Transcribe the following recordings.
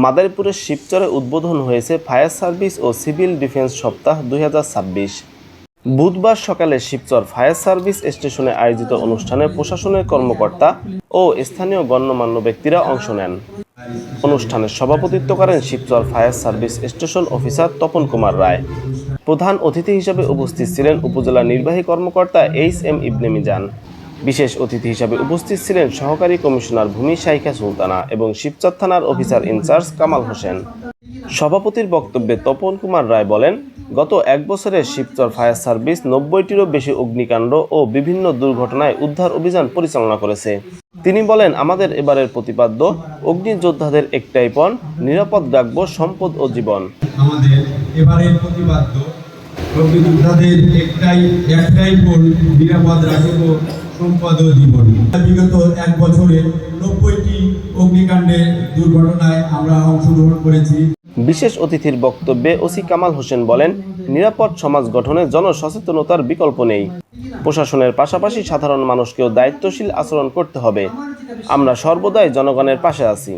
মাদারীপুরের শিবচরে উদ্বোধন হয়েছে ফায়ার সার্ভিস ও সিভিল ডিফেন্স সপ্তাহ 2026। বুধবার সকালে শিবচর ফায়ার সার্ভিস স্টেশনে আয়োজিত অনুষ্ঠানে প্রশাসনের কর্মকর্তা ও স্থানীয় গণ্যমান্য ব্যক্তিরা অংশ নেন। অনুষ্ঠানে সভাপতিত্ব করেন Shibchar fire service station officer Tapan Kumar Roy. প্রধান অতিথি হিসেবে উপস্থিত ছিলেন উপজেলা নির্বাহী কর্মকর্তা HM ইবনে মিজান। বিশেষ অতিথি হিসেবে উপস্থিত ছিলেন সহকারী কমিশনার ভূমি শাইখা সুলতানা এবং শিবচর থানার অফিসার ইনচার্জ কামাল হোসেন। সভাপতির বক্তব্যে তপন কুমার রায় বলেন, গত এক বছরে শিবচর ফায়ার সার্ভিস 90টিরও বেশি অগ্নিকাণ্ড ও বিভিন্ন দুর্ঘটনায় উদ্ধার অভিযান পরিচালনা করেছে। তিনি বলেন, আমাদের এবারের প্রতিপাদ্য অগ্নিযোদ্ধাদের একটাই পণ, নিরাপদ রাখব সম্পদ ও জীবন। আমাদের এবারের প্রতিপাদ্য অগ্নিযোদ্ধাদের একটাই পণ, নিরাপদ রাখব সম্পদ ও জীবন। বিগত এক বছরে 90টি অগ্নিকাণ্ডে দুর্ঘটনায় আমরা অংশগ্রহণ করেছি। বিশেষ অতিথির বক্তব্যে ওসি কামাল হোসেন বলেন, নিরাপদ সমাজ গঠনে জনসচেতনতার বিকল্প নেই। প্রশাসনের পাশাপাশি সাধারণ মানুষকেও দায়িত্বশীল আচরণ করতে হবে। আমরা সর্বদাই জনগণের পাশে আছি।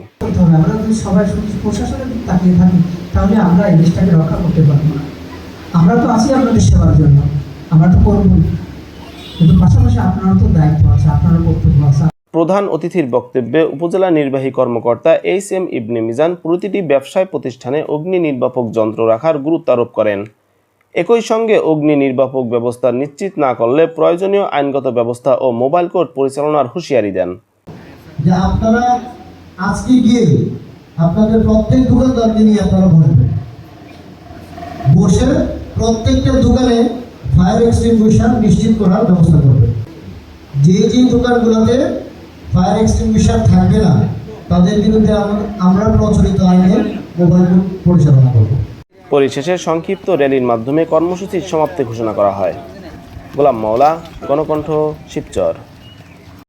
আমরা যদি সবাই প্রশাসনের দিকে তাকিয়ে থাকি তাহলে আমরা এই দেশটাকে রক্ষা করতে পারবো না। আমরা তো আছি আপনাদের সেবার জন্য, আমরা তো করব, কিন্তু পাশাপাশি আপনারও তো দায়িত্ব আছে, আপনারও কর্তব্য আছে। প্রধান অতিথির বক্তব্যে উপজেলা নির্বাহী কর্মকর্তা HM ইবনে মিজান প্রতিটি ব্যবসায় প্রতিষ্ঠানে অগ্নি নির্বাপক যন্ত্র রাখার গুরুত্ব আরোপ করেন। একই সঙ্গে অগ্নি নির্বাপক ব্যবস্থা নিশ্চিত না করলে প্রয়োজনীয় আইনগত ব্যবস্থা ও মোবাইল কোর্ট পরিচালনার হুঁশিয়ারি দেন। যে আপনারা আজকে গিয়ে আপনাদের প্রত্যেক দোকানদারকে নিয়ে আপনারা বসে প্রত্যেকটা দোকানে ফায়ার এক্সটিংগুইশার নিশ্চিত করার ব্যবস্থা করবেন। যে দোকানগুলোতে ফায়ার এক্সটিংগুইশার থাকবে না তাদের বিরুদ্ধে আমরা প্রচলিত আইনে মোবাইল কোর্ট পরিচালনা করব। পরিশেষে সংক্ষিপ্ত র্যালির মাধ্যমে কর্মসূচির সমাপ্তি ঘোষণা করা হয়। গোলাম মাওলা, গণকণ্ঠ, শিবচর।